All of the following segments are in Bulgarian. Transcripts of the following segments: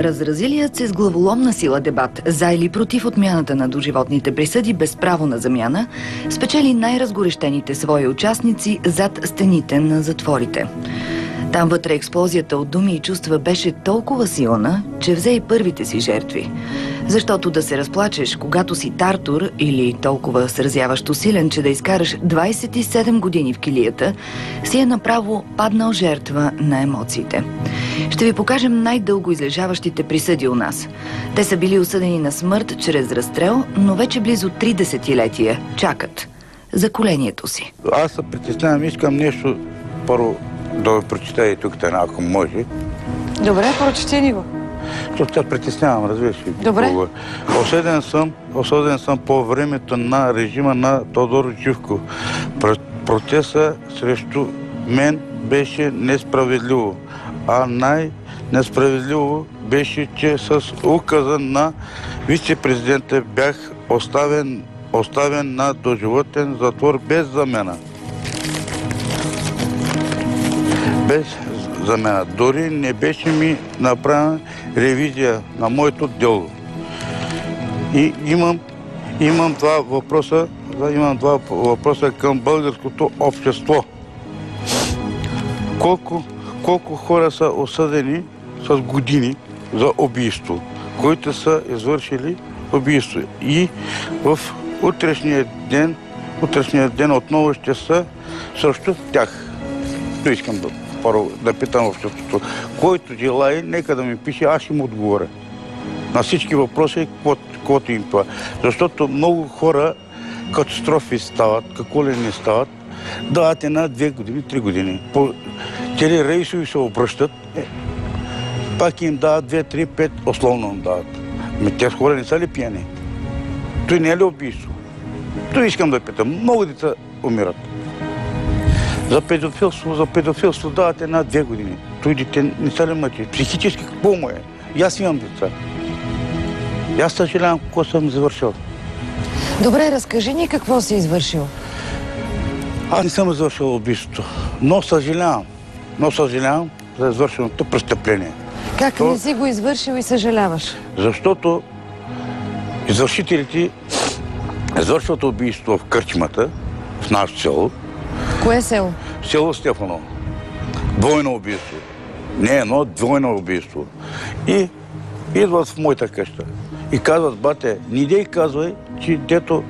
Разразилият се с главоломна сила дебат за или против отмяната на доживотните присъди без право на замяна спечели най-разгорещените свои участници зад стените на затворите. Там вътре експлозията от думи и чувства беше толкова силна, че взе и първите си жертви. Защото да се разплачеш, когато си тартор или толкова сразяващо силен, че да изкараш 27 години в килията, си е направо паднал жертва на емоциите. Ще ви покажем най-дълго излежаващите присъди у нас. Те са били осъдени на смърт чрез разстрел, но вече близо 3 десетилетия чакат за колението си. Аз се притеснявам, искам нещо първо да го прочита и тук, ако може. Добре, прочети ни го. Защото се притеснявам, разбираш. Добре. Осъден съм по времето на режима на Тодор Живков. Процесът срещу мен беше несправедливо. А най-несправедливо беше, че с указа на вице-президента бях оставен на доживотен затвор без замяна. Без замяна. Дори не беше ми направена ревизия на моето дело. И имам два въпроса към българското общество. Колко хора са осъдени с години за убийство, които са извършили убийство. И в утрешния ден отново ще са срещу тях. То искам да питам обществото. Който желае, нека да ми пише, аз ще му отговоря. На всички въпроси, каквото им това. Защото много хора катастрофи стават, какво ли не стават, дават една, 2 години, 3 години. Тези рейсови се обръщат, пак им дават 2, 3, 5, условно им дават. Тези хора не са ли пияни? Той не е ли убийство? Той искам да питам. Много деца умират. За педофилство дават една, 2 години. Той дете не са ли мъчи? Психически какво му е? И аз имам деца. И аз съжалявам какво съм завършил. Добре, разкажи ни какво си извършил. Аз не съм извършил убийството, но съжалявам за извършеното престъпление. Как не си го извършил и съжаляваш? Защото извършителите извършват убийство в кръчмата, в наше село. Кое село? Село Стефано. Двойно убийство. Не едно, двойно убийство. И идват в моята къща. И казват, бате, не дей казвай, че дето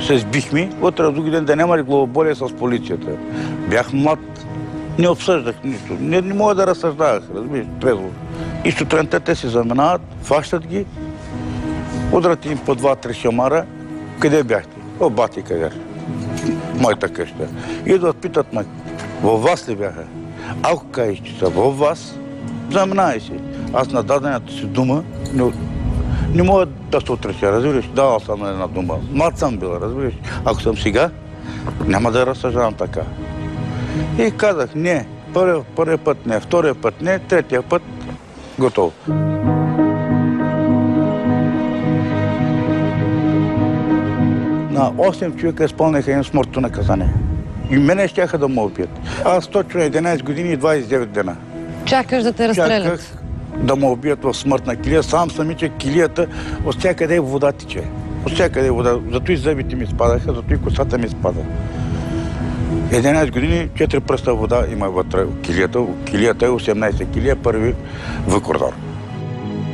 се сбихме, утре други ден да няма ли главоболие с полицията. Бях млад, не обсъждах нищо. Не мога да разсъждавах, разбираш, трезво. И сутринта те се заминават, фащат ги, удрят им по 2-3 шамара. Къде бяхте? О, бати, къде? Моята къща. Идват, питат ме, във вас ли бяха? Ако кажеш, че са във вас, заминай си. Аз на дадената си дума не мога да се отреся, разбираш, давал съм на една дума. Млад съм бил, разбираш. Ако съм сега, няма да разсъждавам така. И казах, не, първият път не, втория път не, третия път готово. На 8 човека изпълниха им смъртно наказание. И мене щяха да ме убият. Аз точно 11 години и 29 дена. Чакаш да те разстрелят? Чаках да ме убият в смъртна килия. Сам че килията от всякъде вода тече. От всякъде вода. Зато и зъбите ми спадаха, зато и косата ми спада. 11 години, 4 пръста вода има вътре килията. Килията е 18 килия, първи в коридор.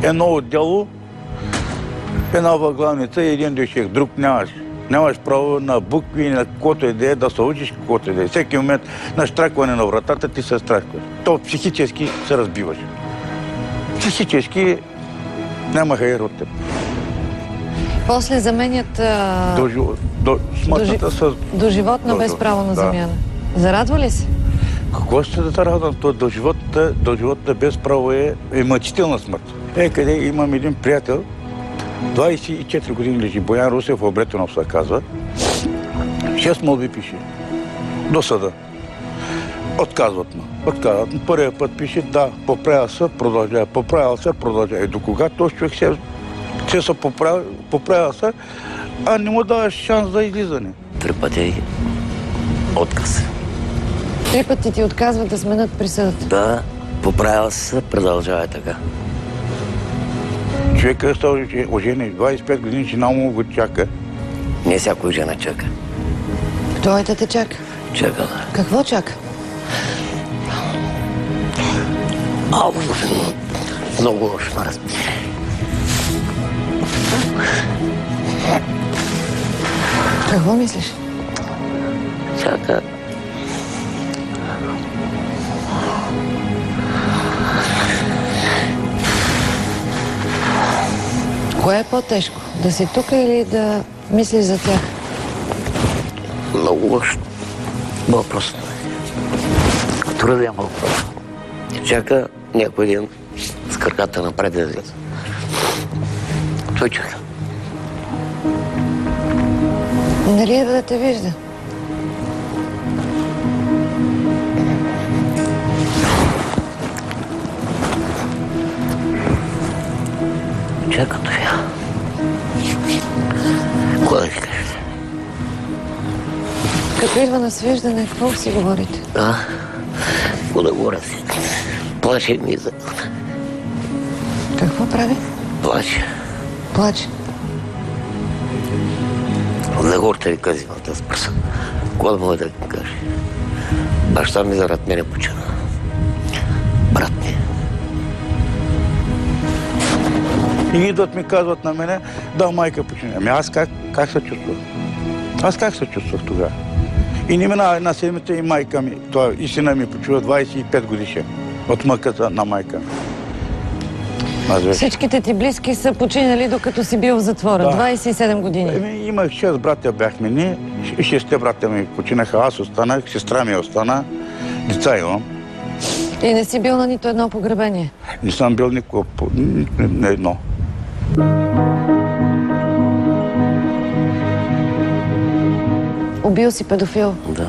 Едно отдело, една въглавница и един дюшек. Друг нямаш. Нямаш право на букви, на каквото и да се учиш, каквото и да е. Всеки момент на штракване на вратата ти се страхваш. То психически се разбиваш. Психически нямаха и от теб. После заменят смъртната с... доживотна без право на замяна. Зарадва ли се? Какво ще да радвам? Доживотна без право е мъчителна смърт. Къде имам един приятел, 24 години лежи, Боян Русев, Обретенов се казва. 6 молби пише. До съда. Отказват ме. Първия път пише, да, поправя се, продължава. Поправя се, продължава. И до кога този човек се поправя се, а не му даваш шанс за излизане. 3 пъти отказ. 3 пъти ти отказват да сменят присъдата? Да, поправя се, продължава така. Човека е оженен 25 години, жена му го чака. Не всяко жена чака. Той те чака. Чака, да. Какво чака? Ау, много лошо разбира. Какво мислиш? Чака. Кое е по-тежко? Да си тук или да мислиш за тях? Много лошо въпрос. Труден въпрос. Чака някой ден с краката напред да излезе. Той чака. Нали е да те вижда? Чака това. Какво да ти кажа? Като идва на свиждане, какво си говорите? Какво да говоря си? Плаче ми за... Какво прави? Плаче. Плаче. За гората ли кази в тази пръса? Какво да мога да ти кажа? Баща ми зарад мене почина. Брат ми. И идват ми казват на мене, да, майка почина. Ами аз как се чувствах? Аз как се чувствах тогава? И не мина една седмица и майка ми, и сина ми почува 25 годишен от мъката на майка ми. Всичките ти близки са починали, докато си бил в затвора. Да. 27 години. Имах 6 братя бяхме ние, и 6 братя ми починаха. Аз останах, сестра ми остана, деца имам. И не си бил на нито едно погребение? Не съм бил никога на едно. Убил си педофил. Да.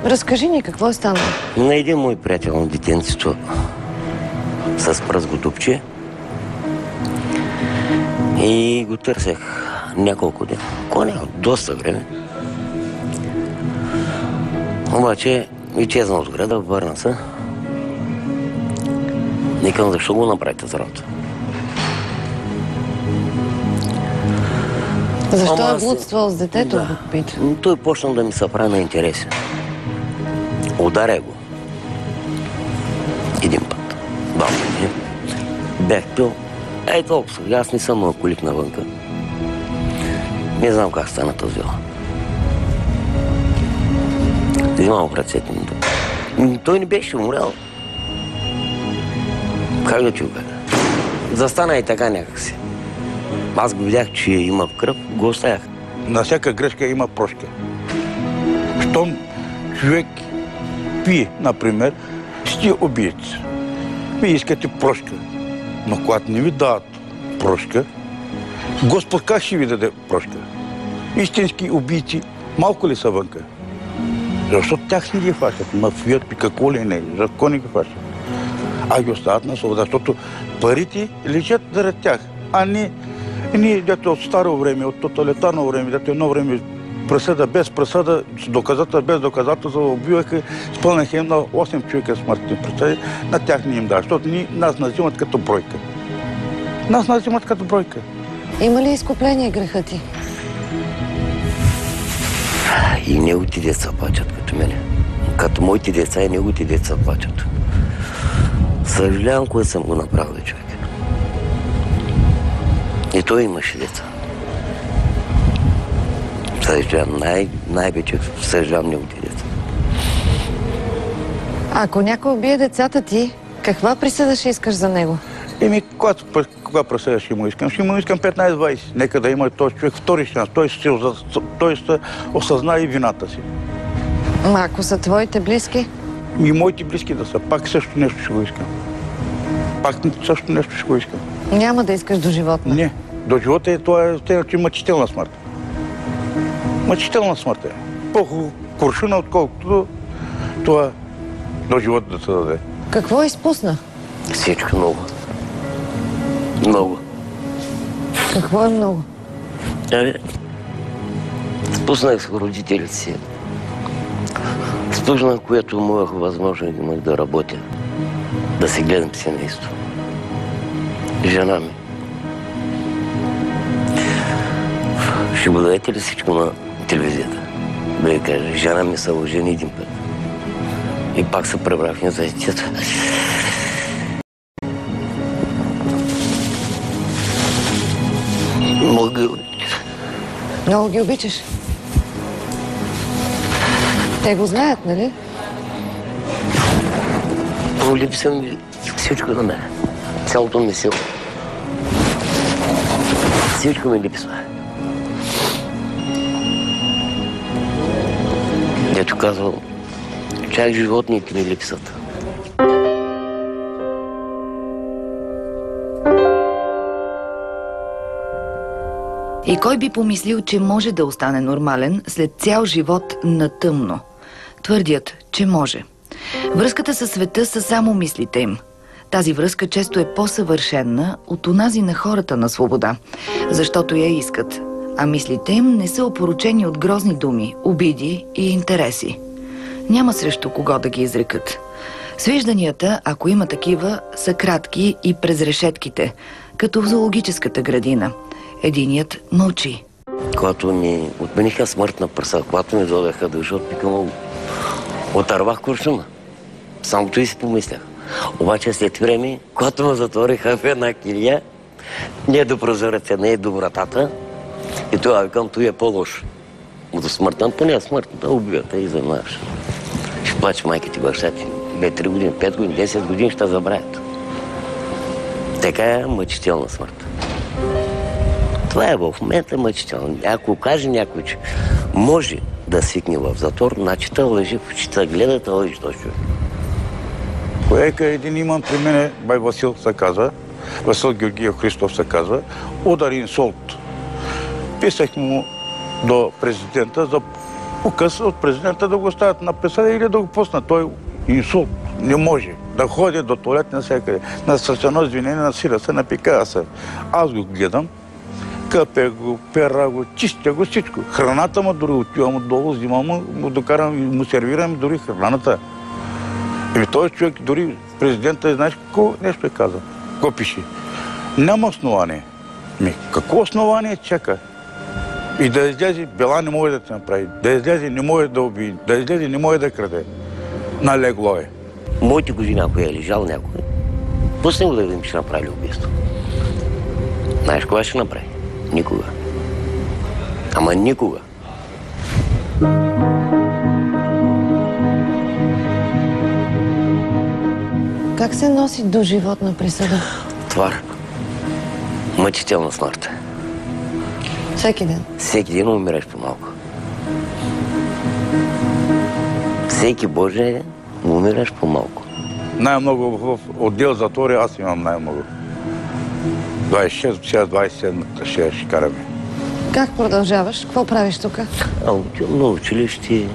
Разкажи ни какво е станало. На един мой приятел на детенцето с пръзго дупче и го търсех няколко дни. Коня, доста време. Обаче изчезна от града, върна се. Никам защо го направите за работа. Защо е блудствал с детето? Да. Го пита. Той почна да ми се прави на интереси. Ударя го. Един път. Два пъти. Бях пил. Ей толкова. Аз не съм алкохолик навънка. Не знам как стана този дело. Взимам в ръцете ми. Той не беше умрял. Как да ти го кажа? Застана и така някакси. Аз го видях, че има кръв, го оставях. На всяка грешка има прошка. Щом човек пие, например, сте убиец. Вие искате прошка. Но когато не ви дават прошка, Господ как ще ви даде прошка? Истински убийци малко ли са вънка? Защото тях не ги фащат. Мафият и какво ли не. Защо не ги фащат? А ги остават на свобода, защото парите лежат заради тях. А ние, дето от старо време, от тоталитарно време, дето едно време присъда без присъда, с доказателства без доказателства, убиваха, изпълняха им на 8 човека смъртни присъди, на тях не им дава, защото нас назимат като бройка. Нас назимат като бройка. Има ли изкупление греха ти? И неговите деца плачат като мене. Като моите деца и неговите деца плачат. Съжалявам, кое съм го направил, човек. И той имаше деца. Съжалявам, най-вече съжалявам неговите деца. Ако някой убие децата ти, каква присъда ще искаш за него? Кога присъда ще му искам? Ще му искам 15-20. Нека да има този човек втори шанс. Той се осъзна и вината си. Ако са твоите близки? И моите близки да са. Пак също нещо ще го искам. Пак също нещо ще го искам. Няма да искаш до животна? Не. До живота това е мъчителна смърт. Мъчителна смърт е. По-хубаво куршуна, отколкото това до живота да се даде. Какво изпусна? Всичко много. Много. Какво е много? Спуснах с родителите си. Спуснах, което имах възможност да работя. Да се гледам семейство. Жена ми. Ще го дадете ли всичко на телевизията? Да ви кажа, жена ми се ожени един път. И пак се пребрахме за детето. Много ги обичаш. Те го знаят, нали? Липсва ми всичко на мен. Цялото ми сила. Всичко ми липсва. Дето казвам, чак животните ми липсват. И кой би помислил, че може да остане нормален след цял живот на тъмно? Твърдят, че може. Връзката със света са само мислите им. Тази връзка често е по-съвършенна от онази на хората на свобода, защото я искат, а мислите им не са опорочени от грозни думи, обиди и интереси. Няма срещу кого да ги изрекат. Свижданията, ако има такива, са кратки и през решетките, като в зоологическата градина. Единият мълчи. Когато ми отмениха смъртна пръса, когато ми дойдеха да жот, пикам, отървах куршума. Самото и си помислях. Обаче след време, когато ме затвориха в една килия, не е до прозореца, не е до вратата, и тогава викам, той е по-лош. До смъртта, поне смъртната убивата и занимаваш. Ще плаче майките, баща ти. 2-3 години, 5 години, 10 години ще забравят. Така е мъчителна смърт. Това е в момента мъчително. Ако каже някой, че може да свикне в затвор, значи та лъжи в очите, гледа, та лъжи този човек. Коека един имам при мене, бай Васил се казва, Васил Георгиев Христов се казва, удар инсулт. Писах му до президента за указ от президента да го оставят на присъда или да го пуснат. Той инсулт не може да ходи до туалет навсякъде. С едно извинение насиля се, напикава се. Аз го гледам, къпя го, пера го, чистя го всичко. Храната му дори отивам отдолу, взимам му докарам и му сервирам дори храната. И този човек, дори президента, знаеш какво нещо е казал? Какво пише? Няма основание. Какво основание чака? И да излезе, бела не може да те направи. Да излезе, не може да убие. Да излезе, не може да краде. Налегло е. Моите години, ако е лежал някой, пусне го да видим, че направили убийство. Знаеш кога ще направи? Никога. Ама никога. Как се носи до животна присъда? Твар. Мъчителна смърт. Всеки ден? Всеки ден умираш по-малко. Всеки Божия ден умираш по-малко. Най-много в отдел затвори аз имам най-много. 26, сега 27 ще караме. Как продължаваш? Какво правиш тук? Отивам на училище.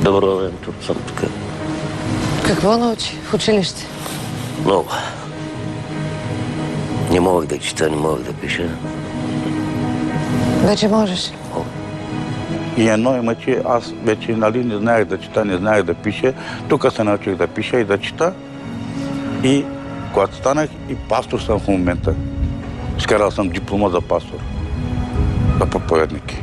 Добро ден, тук съм тук. Какво научи в училище? Много. Не мога да чета, не мога да пиша. Вече можеш. И едно има, че аз вече не знаех да чета, не знаех да пиша. Тук се научих да пиша и да чета. И когато станах, и пастор съм в момента. Скарал съм диплома за пастор. За проповедник.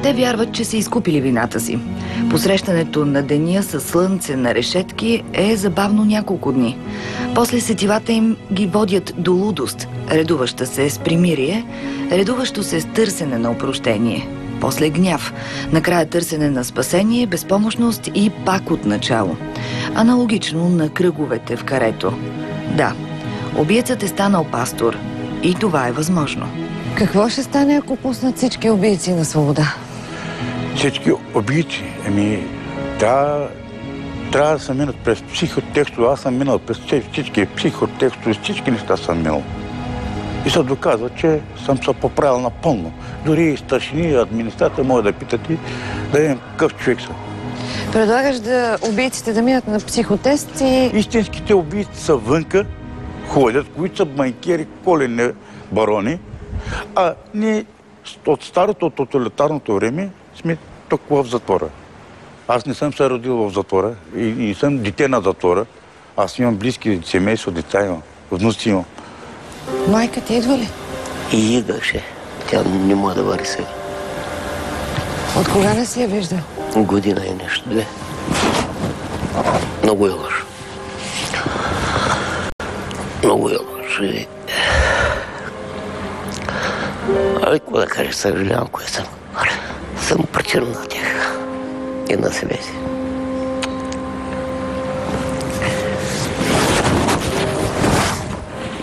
Те вярват, че са изкупили вината си. Посрещането на деня със слънце на решетки е забавно няколко дни. После сетивата им ги водят до лудост, редуваща се с примирие, редуващо се с търсене на опрощение. После гняв, накрая търсене на спасение, безпомощност и пак от начало. Аналогично на кръговете в карето. Да, убиецът е станал пастор и това е възможно. Какво ще стане, ако пуснат всички убийци на свобода? Всички убийци, трябва да се минат през психотекстове. Аз съм минал през всички психотекстове, всички неща съм минал. И се доказва, че съм се поправил напълно. Дори и старшини и администрация могат да питат и да видим какъв човек са. Предлагаш да убийците да минат на психотест и... Истинските убийци са вънка, ходят, които са банкери, колене барони, а ние от старото тоталитарното време сме толкова в затвора. Аз не съм се родил в затвора и съм дете на затвора. Аз имам близки семейство, деца имам, внуци имам. Майка ти идва ли? И идваше. Тя не може да вари сега. От кога не си я виждал? Година и нещо, 2. Много е лошо. Много е лошо. Абе, какво да кажеш, съжалявам, кое съм. Съм причина на тях и на себе си.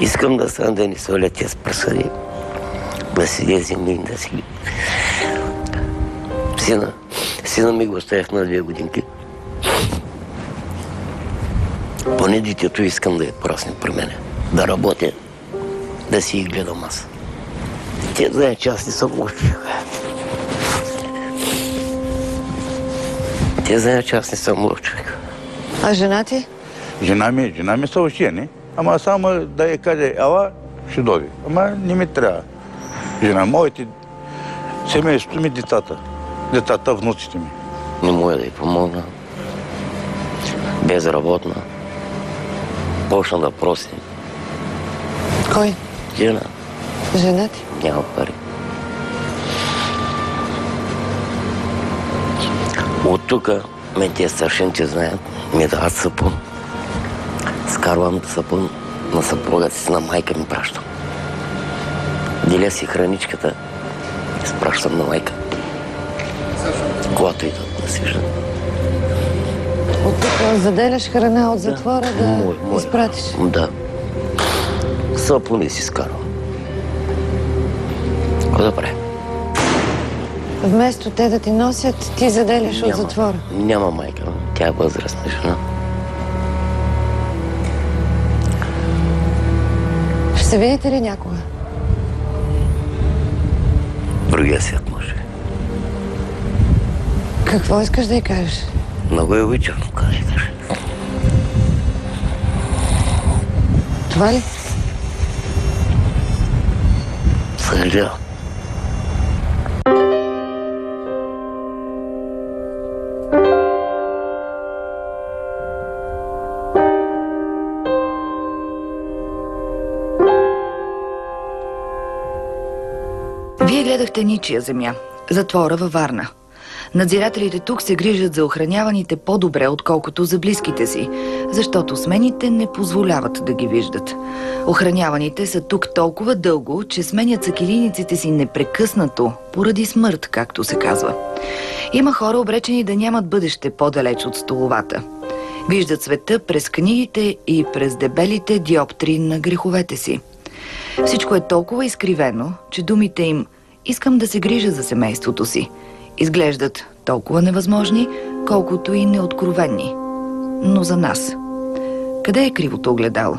Искам да стана да ни свалят тези присъди, да си дезим, да си... Сина ми го оставях на 2 годинки. Поне детето искам да я порасне при мене. Да работя, да си ги гледам аз. Те знаят, че аз не съм лош човек. Те знаят, че аз не съм лош човек. А жена ти? Жена ми са ушени, ама само да я каже, ала, ще дойде. Ама не ми трябва. Жена, моите семейството ми, децата, внуците ми. Не мога да й помогна. Безработна. Почна да проси. Кой? Жена. Жена ти? Няма пари. От тук, мен тези старшините знаят, ми дават сапун. Скарвам сапун на съпругата си, на майка ми пращам. Деля си храничката, изпращам на майка. Когато идват да си виждат. От тук заделяш храна от затвора да изпратиш? Да. Сапуни си скарвам. Какво да правим? Вместо те да ти носят, ти заделяш от затвора? Няма майка. Тя е възрастна жена. Ще се видите ли някога? Другия свят може. Какво искаш да й кажеш? Много е обичам, какво да й кажа. Това ли? Съжалявам. Вие гледахте Ничия земя, затвора във Варна. Надзирателите тук се грижат за охраняваните по-добре, отколкото за близките си, защото смените не позволяват да ги виждат. Охраняваните са тук толкова дълго, че сменят сакилийниците си непрекъснато, поради смърт, както се казва. Има хора обречени да нямат бъдеще по-далеч от столовата. Виждат света през книгите и през дебелите диоптри на греховете си. Всичко е толкова изкривено, че думите им «искам да се грижа за семейството си» изглеждат толкова невъзможни, колкото и неоткровенни. Но за нас, къде е кривото огледало?